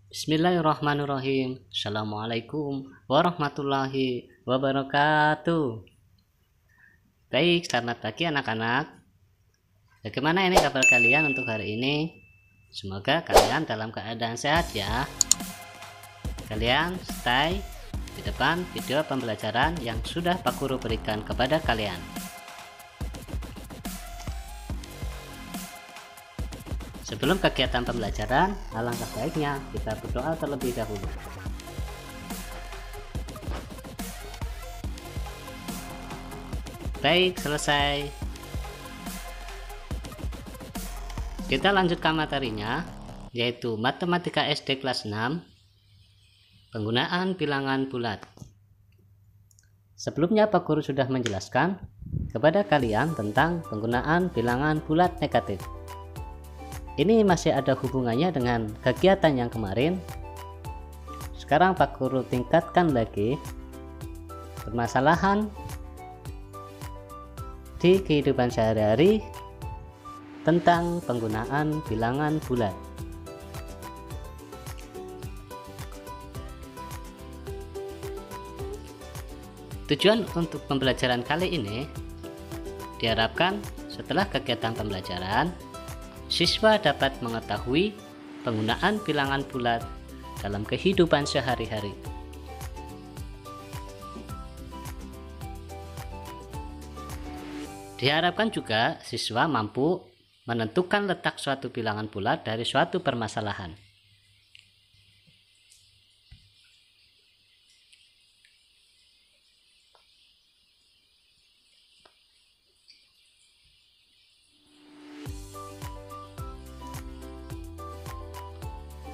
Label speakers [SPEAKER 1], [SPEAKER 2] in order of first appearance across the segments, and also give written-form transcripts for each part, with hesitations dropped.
[SPEAKER 1] Bismillahirrahmanirrahim. Assalamualaikum warahmatullahi wabarakatuh. Baik, selamat pagi anak-anak. Bagaimana ini kabar kalian untuk hari ini? Semoga kalian dalam keadaan sehat ya. Kalian stay di depan video pembelajaran yang sudah Pak Guru berikan kepada kalian. Sebelum kegiatan pembelajaran, alangkah baiknya kita berdoa terlebih dahulu. Baik, selesai. Kita lanjutkan materinya, yaitu Matematika SD kelas 6, penggunaan bilangan bulat. Sebelumnya Pak Guru sudah menjelaskan kepada kalian tentang penggunaan bilangan bulat negatif. Ini masih ada hubungannya dengan kegiatan yang kemarin. Sekarang Pak Guru tingkatkan lagi permasalahan di kehidupan sehari-hari tentang penggunaan bilangan bulat. Tujuan untuk pembelajaran kali ini diharapkan setelah kegiatan pembelajaran siswa dapat mengetahui penggunaan bilangan bulat dalam kehidupan sehari-hari. Diharapkan juga siswa mampu menentukan letak suatu bilangan bulat dari suatu permasalahan.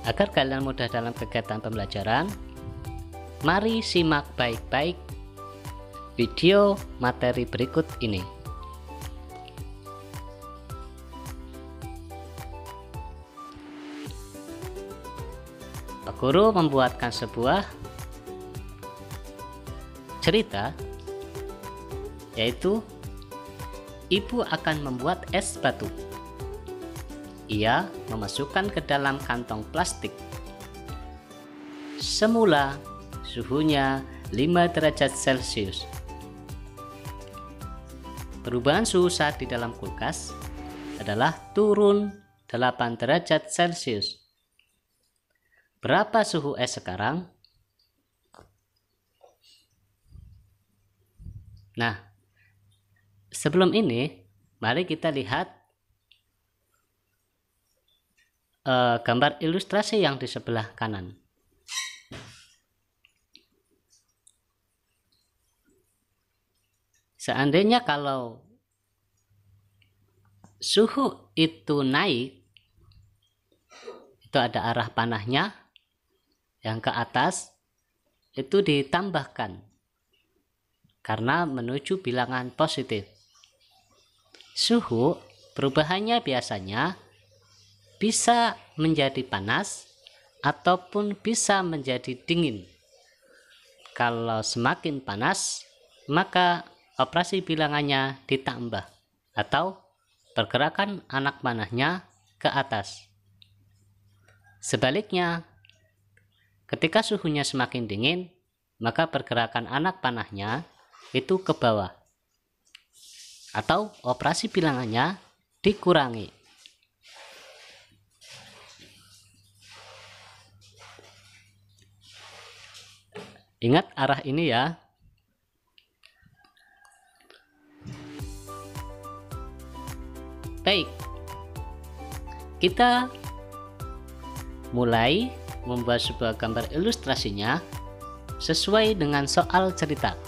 [SPEAKER 1] Agar kalian mudah dalam kegiatan pembelajaran, mari simak baik-baik video materi berikut ini. Pak Guru membuatkan sebuah cerita, yaitu ibu akan membuat es batu. Ia memasukkan ke dalam kantong plastik. Semula suhunya 5 derajat Celcius. Perubahan suhu saat di dalam kulkas adalah turun 8 derajat Celcius. Berapa suhu es sekarang? Nah, sebelum ini mari kita lihat gambar ilustrasi yang di sebelah kanan. Seandainya kalau suhu itu naik, itu ada arah panahnya yang ke atas, itu ditambahkan karena menuju bilangan positif. Suhu perubahannya biasanya bisa menjadi panas ataupun bisa menjadi dingin. Kalau semakin panas, maka operasi bilangannya ditambah atau pergerakan anak panahnya ke atas. Sebaliknya, ketika suhunya semakin dingin, maka pergerakan anak panahnya itu ke bawah atau operasi bilangannya dikurangi. Ingat arah ini ya. Baik, kita mulai membuat sebuah gambar ilustrasinya sesuai dengan soal cerita.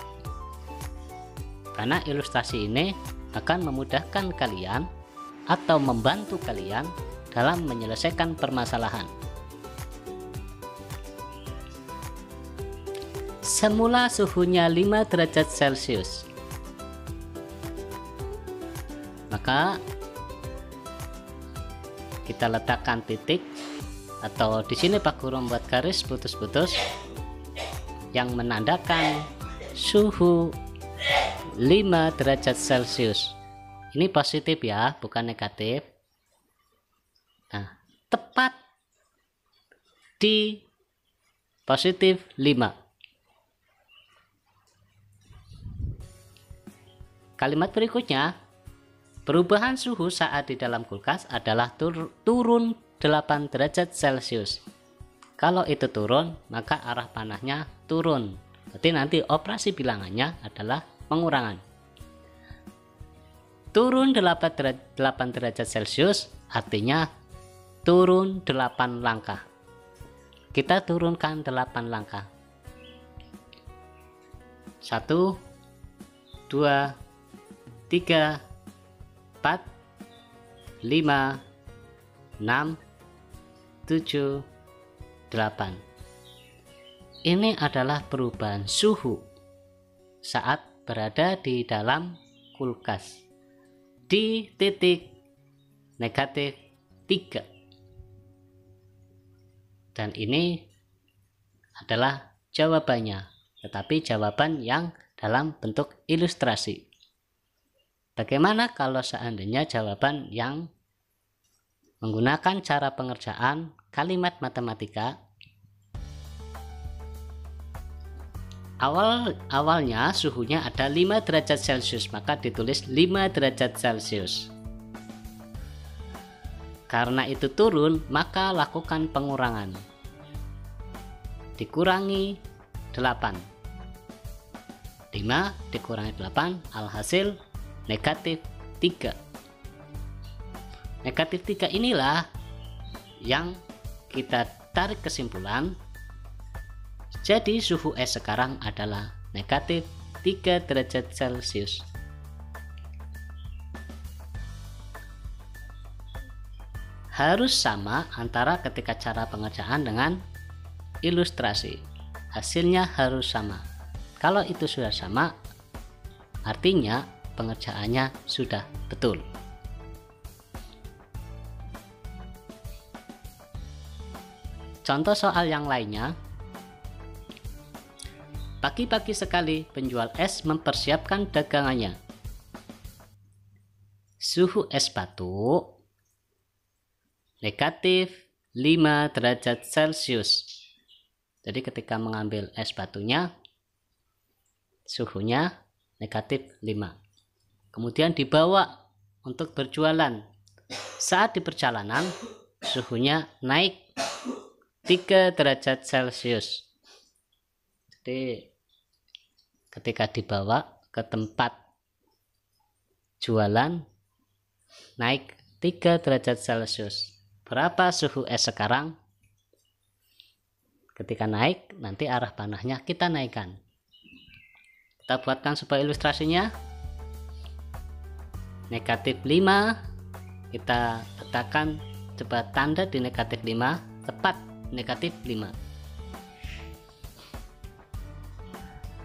[SPEAKER 1] Karena ilustrasi ini akan memudahkan kalian atau membantu kalian dalam menyelesaikan permasalahan. Semula suhunya 5 derajat Celcius. Maka kita letakkan titik, atau di sini Pak Guru membuat garis putus-putus yang menandakan suhu 5 derajat Celcius. Ini positif ya, bukan negatif. Nah, tepat di positif 5. Kalimat berikutnya, perubahan suhu saat di dalam kulkas adalah turun 8 derajat Celcius. Kalau itu turun, maka arah panahnya turun. Berarti nanti operasi bilangannya adalah pengurangan. Turun 8 derajat Celcius artinya turun 8 langkah. Kita turunkan 8 langkah. 1, 2, 3, 4, 5, 6, 7, 8. Ini adalah perubahan suhu saat berada di dalam kulkas di titik negatif 3. Dan ini adalah jawabannya, tetapi jawaban yang dalam bentuk ilustrasi. Bagaimana kalau seandainya jawaban yang menggunakan cara pengerjaan kalimat matematika? Awalnya suhunya ada 5 derajat Celcius, maka ditulis 5 derajat Celcius. Karena itu turun, maka lakukan pengurangan. Dikurangi 8. 5 dikurangi 8, alhasil negatif 3. Negatif 3 inilah yang kita tarik kesimpulan. Jadi suhu es sekarang adalah negatif 3 derajat Celcius. Harus sama antara ketika cara pengerjaan dengan ilustrasi. Hasilnya harus sama. Kalau itu sudah sama, artinya pengerjaannya sudah betul. Contoh soal yang lainnya. Pagi-pagi sekali penjual es mempersiapkan dagangannya. Suhu es batu negatif 5 derajat Celcius. Jadi ketika mengambil es batunya, suhunya negatif 5. Kemudian dibawa untuk berjualan. Saat di perjalanan, suhunya naik 3 derajat Celcius. Jadi ketika dibawa ke tempat jualan, naik 3 derajat Celcius. Berapa suhu es sekarang? Ketika naik, nanti arah panahnya kita naikkan. Kita buatkan sebuah ilustrasinya. Negatif 5, kita letakkan coba tanda di negatif 5, tepat negatif 5.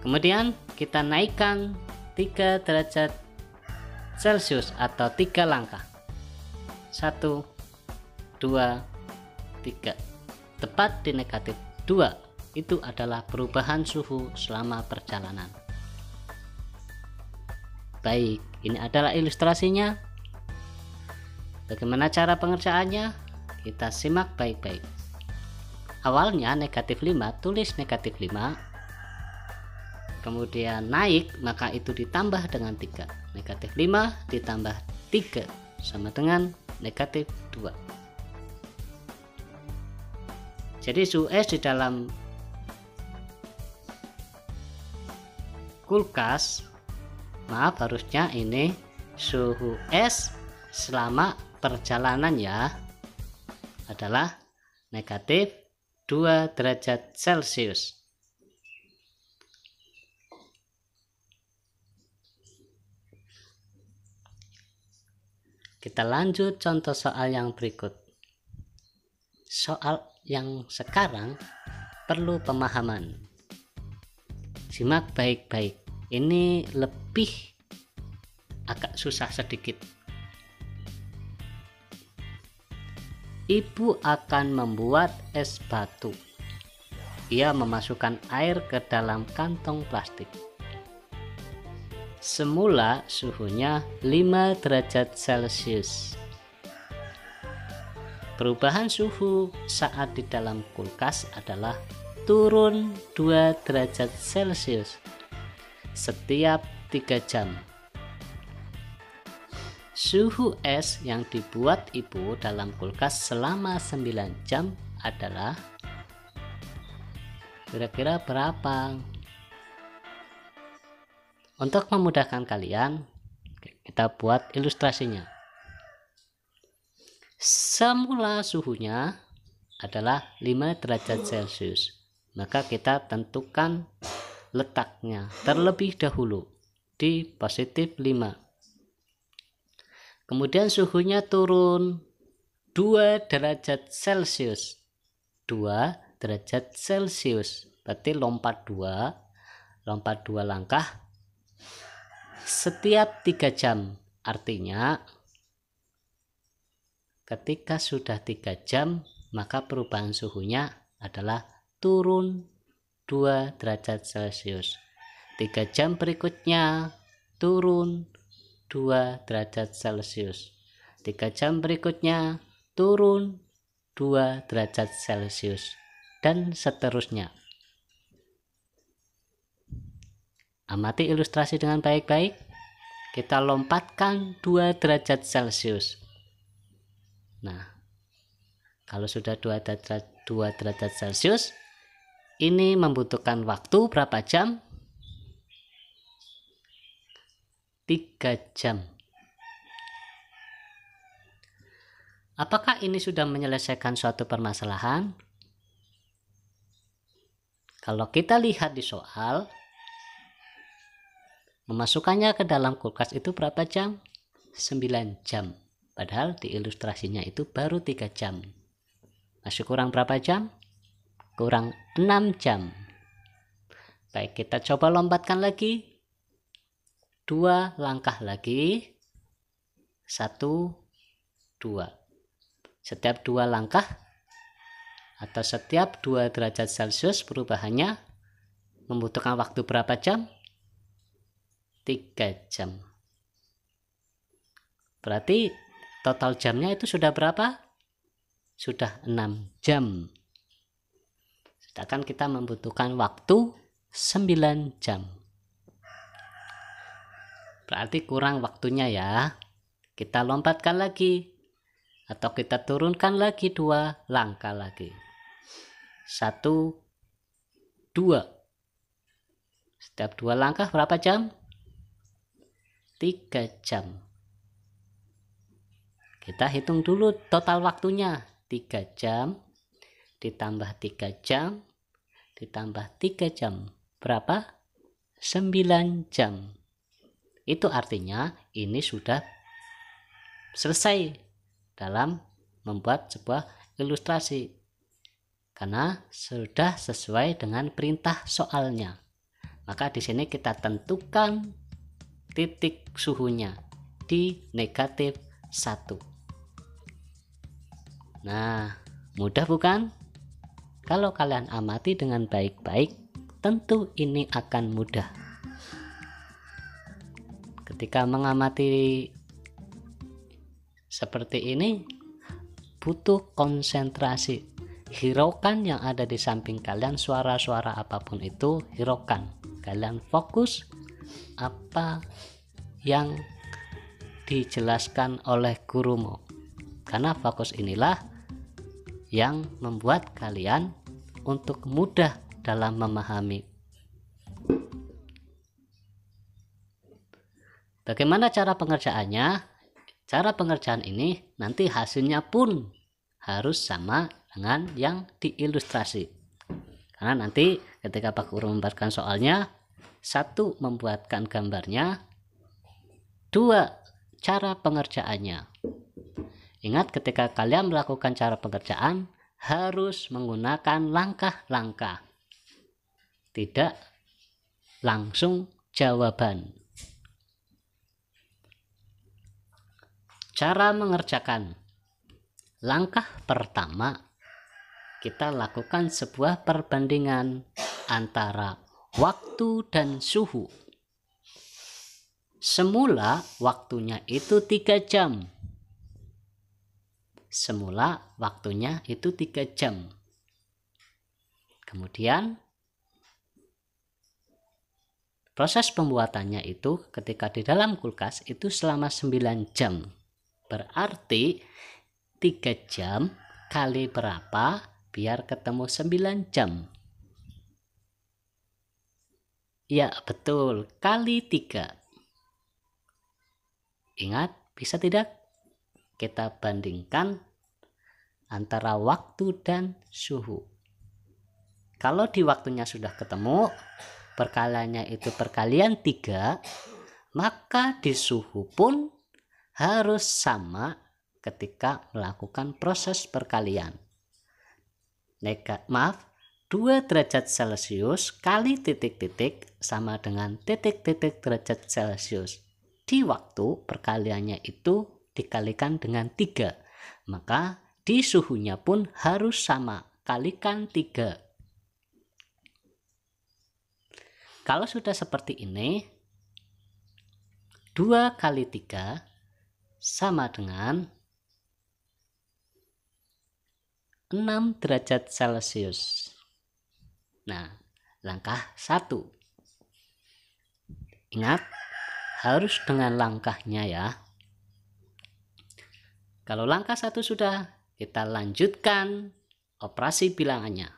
[SPEAKER 1] Kemudian kita naikkan 3 derajat Celcius atau 3 langkah. 1, 2, 3. Tepat di negatif 2. Itu adalah perubahan suhu selama perjalanan. Baik, ini adalah ilustrasinya. Bagaimana cara pengerjaannya? Kita simak baik-baik. Awalnya negatif 5, tulis negatif 5. Kemudian naik, maka itu ditambah dengan 3. Negatif 5 ditambah 3 sama dengan negatif 2. Jadi suhu es di dalam kulkas, maaf harusnya ini suhu es selama perjalanan ya, adalah negatif 2 derajat Celcius. Kita lanjut contoh soal yang berikut. Soal yang sekarang perlu pemahaman. Simak baik-baik. Ini lebih agak susah sedikit. Ibu akan membuat es batu. Ia memasukkan air ke dalam kantong plastik. Semula suhunya 5 derajat Celcius. Perubahan suhu saat di dalam kulkas adalah turun 2 derajat Celcius setiap 3 jam. Suhu es yang dibuat ibu dalam kulkas selama 9 jam adalah kira-kira berapa? Untuk memudahkan kalian, kita buat ilustrasinya. Semula suhunya adalah 5 derajat Celcius. Maka kita tentukan letaknya terlebih dahulu di positif 5. Kemudian suhunya turun 2 derajat Celcius. 2 derajat Celcius. Berarti lompat 2 langkah setiap 3 jam. Artinya ketika sudah 3 jam, maka perubahan suhunya adalah turun 2 derajat Celcius. 3 jam berikutnya turun 2 derajat Celcius. 3 jam berikutnya turun 2 derajat Celcius. Dan seterusnya. Amati ilustrasi dengan baik-baik. Kita lompatkan 2 derajat Celcius. Nah, kalau sudah 2 derajat Celcius, ini membutuhkan waktu berapa jam? 3 jam. Apakah ini sudah menyelesaikan suatu permasalahan? Kalau kita lihat di soal, memasukkannya ke dalam kulkas itu berapa jam? 9 jam. Padahal di ilustrasinya itu baru 3 jam. Masih kurang berapa jam? Kurang 6 jam. Baik, kita coba lompatkan lagi. 2 langkah lagi. 1, 2. Setiap 2 langkah atau setiap 2 derajat Celcius perubahannya membutuhkan waktu berapa jam? 3 jam. Berarti total jamnya itu sudah berapa? Sudah 6 jam. Sedangkan kita membutuhkan waktu 9 jam. Berarti kurang waktunya ya. Kita lompatkan lagi. Atau kita turunkan lagi 2 langkah lagi. 1, 2. Setiap 2 langkah berapa jam? 3 jam. Kita hitung dulu total waktunya. 3 jam ditambah 3 jam ditambah 3 jam. Berapa? 9 jam. Itu artinya ini sudah selesai dalam membuat sebuah ilustrasi. Karena sudah sesuai dengan perintah soalnya. Maka di sini kita tentukan titik suhunya di negatif 1. Nah, mudah bukan? Kalau kalian amati dengan baik-baik, tentu ini akan mudah. Ketika mengamati seperti ini, butuh konsentrasi. Hiraukan yang ada di samping kalian, suara-suara apapun itu, hiraukan. Kalian fokus apa yang dijelaskan oleh gurumu. Karena fokus inilah yang membuat kalian untuk mudah dalam memahami. Bagaimana cara pengerjaannya? Cara pengerjaan ini nanti hasilnya pun harus sama dengan yang diilustrasi. Karena nanti ketika Pak Guru membuatkan soalnya, 1 membuatkan gambarnya, 2 cara pengerjaannya. Ingat, ketika kalian melakukan cara pengerjaan harus menggunakan langkah-langkah, tidak langsung jawaban. Cara mengerjakan. Langkah pertama, kita lakukan sebuah perbandingan antara waktu dan suhu. Semula waktunya itu 3 jam. semula waktunya itu 3 jam. Kemudian proses pembuatannya itu ketika di dalam kulkas itu selama 9 jam. Berarti 3 jam kali berapa biar ketemu 9 jam? Ya betul, kali 3. Ingat, bisa tidak? Kita bandingkan antara waktu dan suhu. Kalau di waktunya sudah ketemu, perkaliannya itu perkalian 3, maka di suhu pun harus sama ketika melakukan proses perkalian. 2 derajat Celcius kali titik-titik sama dengan titik-titik derajat Celcius. Di waktu perkaliannya itu dikalikan dengan 3, maka di suhunya pun harus sama, kalikan 3. Kalau sudah seperti ini, 2 kali 3 sama dengan 6 derajat Celcius. Nah, langkah 1. Ingat, harus dengan langkahnya ya. Kalau langkah 1 sudah, kita lanjutkan operasi bilangannya.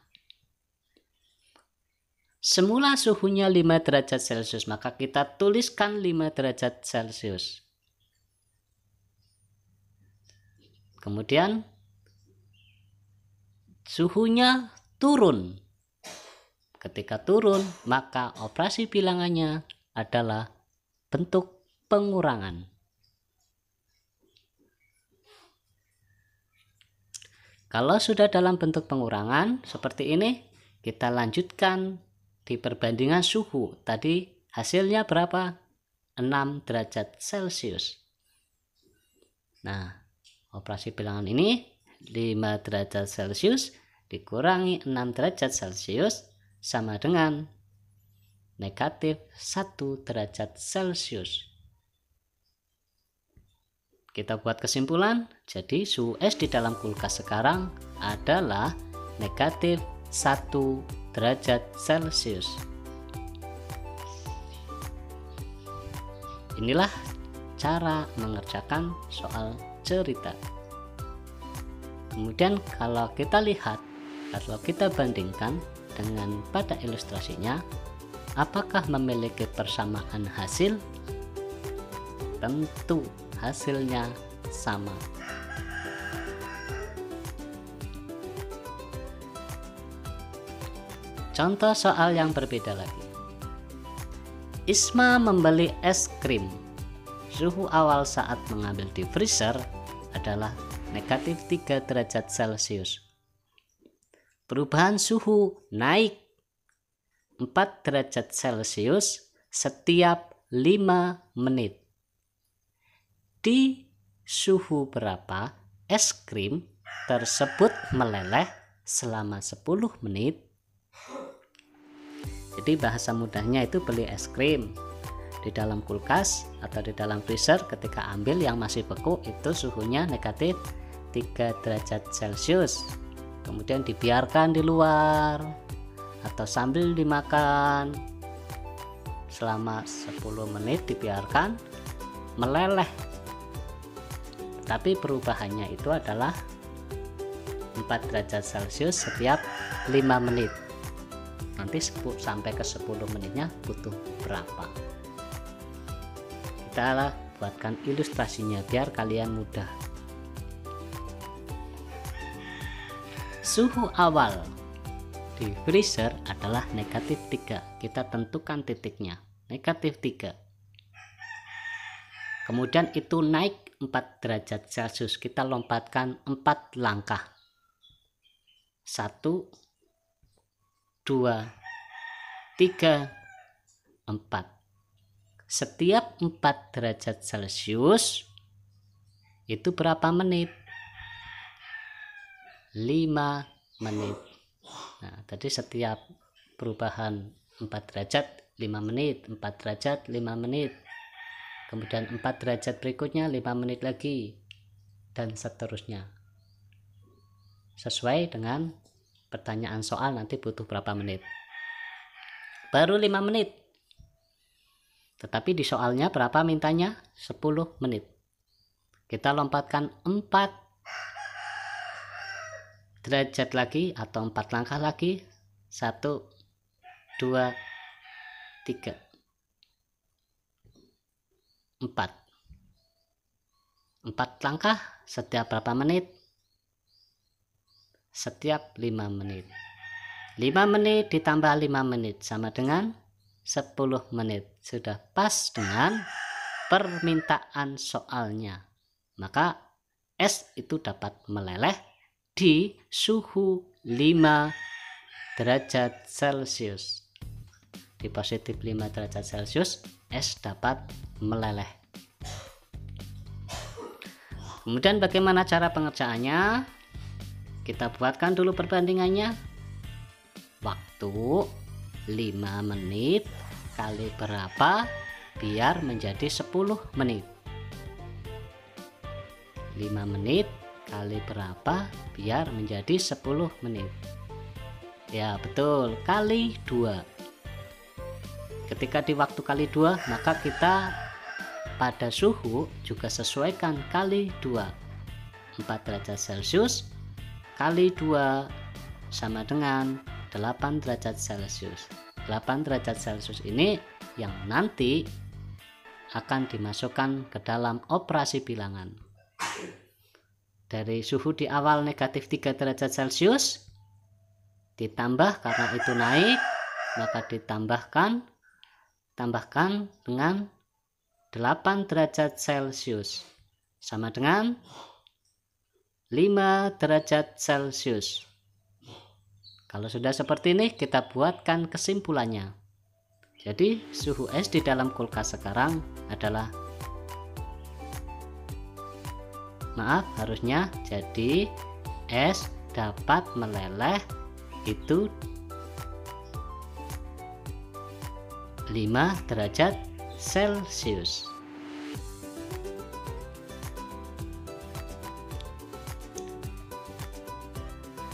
[SPEAKER 1] Semula suhunya 5 derajat Celcius, maka kita tuliskan 5 derajat Celcius. Kemudian suhunya turun. Ketika turun, maka operasi bilangannya adalah bentuk pengurangan. Kalau sudah dalam bentuk pengurangan seperti ini, kita lanjutkan di perbandingan suhu. Tadi hasilnya berapa? 6 derajat Celcius. Nah, operasi bilangan ini 5 derajat Celcius dikurangi 6 derajat Celcius sama dengan negatif 1 derajat Celcius. Kita buat kesimpulan, jadi suhu es di dalam kulkas sekarang adalah negatif 1 derajat Celcius. Inilah cara mengerjakan soal cerita. Kemudian kalau kita lihat, kalau kita bandingkan dengan pada ilustrasinya, apakah memiliki persamaan hasil? Tentu hasilnya sama. Contoh soal yang berbeda lagi. Isma membeli es krim. Suhu awal saat mengambil di freezer adalah negatif 3 derajat Celcius. Perubahan suhu naik 4 derajat Celcius setiap 5 menit. Di suhu berapa es krim tersebut meleleh selama 10 menit? Jadi bahasa mudahnya itu beli es krim di dalam kulkas atau di dalam freezer, ketika ambil yang masih beku itu suhunya negatif 3 derajat Celcius. Kemudian dibiarkan di luar atau sambil dimakan selama 10 menit, dibiarkan meleleh. Tapi perubahannya itu adalah 4 derajat Celcius setiap 5 menit. Nanti sampai ke 10 menitnya butuh berapa? Kita buatkan ilustrasinya biar kalian mudah. Suhu awal di freezer adalah negatif 3. Kita tentukan titiknya, negatif 3. Kemudian itu naik 4 derajat Celcius. Kita lompatkan 4 langkah. 1, 2, 3, 4. Setiap 4 derajat Celcius itu berapa menit? 5 menit. Nah, tadi setiap perubahan 4 derajat 5 menit, 4 derajat 5 menit. Kemudian 4 derajat berikutnya 5 menit lagi, dan seterusnya. sesuai dengan pertanyaan soal nanti butuh berapa menit. Baru 5 menit. Tetapi di soalnya berapa mintanya? 10 menit. Kita lompatkan 4 derajat lagi atau 4 langkah lagi. 1, 2, 3, 4 langkah setiap berapa menit? Setiap 5 menit. 5 menit ditambah 5 menit sama dengan 10 menit. Sudah pas dengan permintaan soalnya. Maka es itu dapat meleleh di suhu 5 derajat Celcius. Di positif 5 derajat Celcius es dapat meleleh. Kemudian bagaimana cara pengerjaannya? Kita buatkan dulu perbandingannya. Waktu 5 menit kali berapa biar menjadi 10 menit. 5 menit kali berapa biar menjadi 10 menit. Ya betul, kali 2. Ketika di waktu kali 2, maka kita pada suhu juga sesuaikan kali 2. 4 derajat Celcius kali 2 sama dengan 8 derajat Celcius. 8 derajat Celcius ini yang nanti akan dimasukkan ke dalam operasi bilangan. Dari suhu di awal negatif 3 derajat Celcius ditambah karena itu naik, maka tambahkan dengan 8 derajat Celcius sama dengan 5 derajat Celcius. Kalau sudah seperti ini, kita buatkan kesimpulannya. Jadi suhu es di dalam kulkas sekarang adalah, harusnya jadi es dapat meleleh itu 5 derajat Celcius.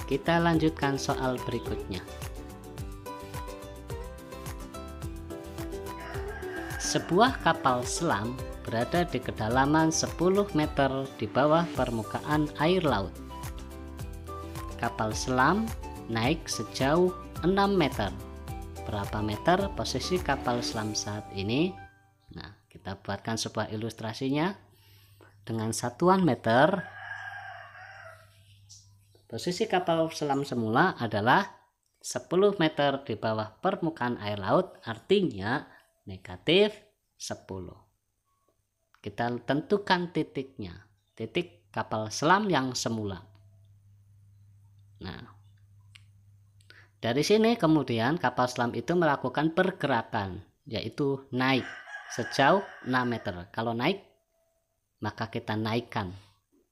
[SPEAKER 1] Kita lanjutkan soal berikutnya. Sebuah kapal selam berada di kedalaman 10 meter di bawah permukaan air laut. Kapal selam naik sejauh 6 meter. Berapa meter posisi kapal selam saat ini? Nah, kita buatkan sebuah ilustrasinya dengan satuan meter. Posisi kapal selam semula adalah 10 meter di bawah permukaan air laut, artinya negatif 10. Kita tentukan titiknya, titik kapal selam yang semula. Nah, dari sini kemudian kapal selam itu melakukan pergerakan, yaitu naik sejauh 6 meter. Kalau naik, maka kita naikkan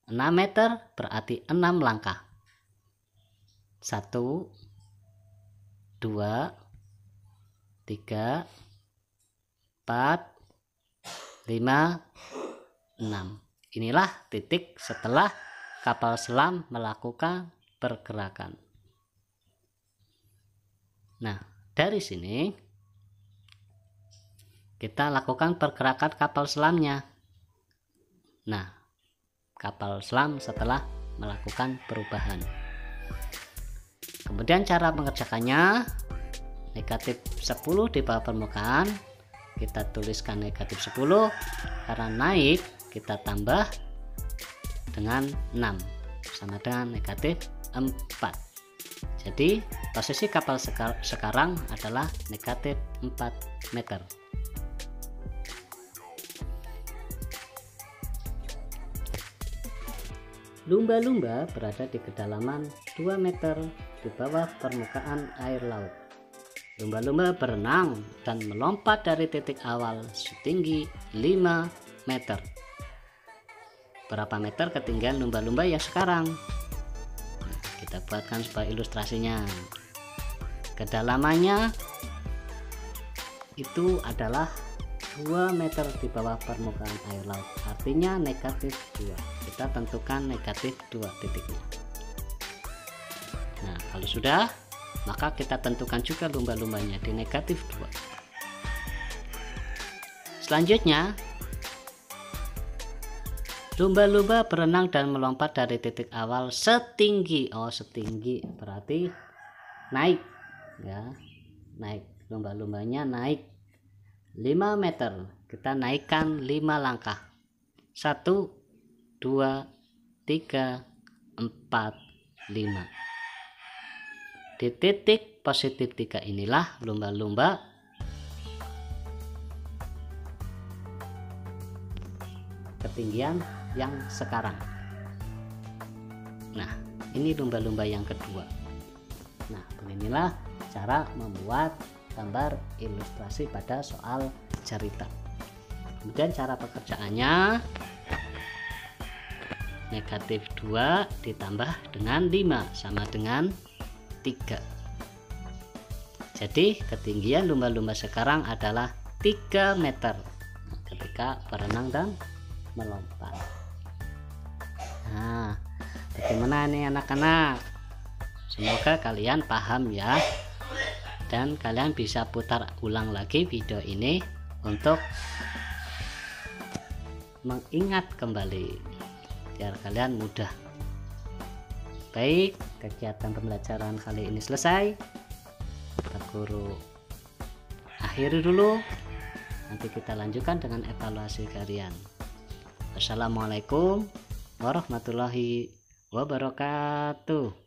[SPEAKER 1] 6 meter berarti 6 langkah. 1, 2, 3, 4, 5, 6. Inilah titik setelah kapal selam melakukan pergerakan. Nah, dari sini kita lakukan pergerakan kapal selamnya. Nah, kapal selam setelah melakukan perubahan. Kemudian cara mengerjakannya, negatif 10 di bawah permukaan, kita tuliskan negatif 10, karena naik kita tambah dengan 6 sama dengan negatif 4. Jadi posisi kapal sekarang adalah negatif 4 meter. Lumba-lumba berada di kedalaman 2 meter di bawah permukaan air laut. Lumba-lumba berenang dan melompat dari titik awal setinggi 5 meter. Berapa meter ketinggian lumba-lumba yang sekarang? Nah, kita buatkan sebuah ilustrasinya. Kedalamannya itu adalah 2 meter di bawah permukaan air laut, artinya negatif 2. Kita tentukan negatif 2 titiknya. Kalau sudah, maka kita tentukan juga lumba-lumbanya di negatif 2. Selanjutnya, lumba-lumba berenang dan melompat dari titik awal setinggi, setinggi berarti naik ya, naik. Lumba-lumbanya naik 5 meter. Kita naikkan 5 langkah. 1, 2, 3, 4, 5. Di titik positif 3 inilah lumba-lumba ketinggian yang sekarang. Nah, ini lumba-lumba yang kedua. Nah, beginilah cara membuat gambar ilustrasi pada soal cerita. Kemudian cara pekerjaannya, negatif 2 ditambah dengan 5 sama dengan 3. Jadi ketinggian lumba-lumba sekarang adalah 3 meter ketika berenang dan melompat. Nah, bagaimana nih anak-anak? Semoga kalian paham ya, dan kalian bisa putar ulang lagi video ini untuk mengingat kembali biar kalian mudah. Baik, kegiatan pembelajaran kali ini selesai. Pak Guru akhiri dulu, nanti kita lanjutkan dengan evaluasi kalian. Wassalamualaikum warahmatullahi wabarakatuh.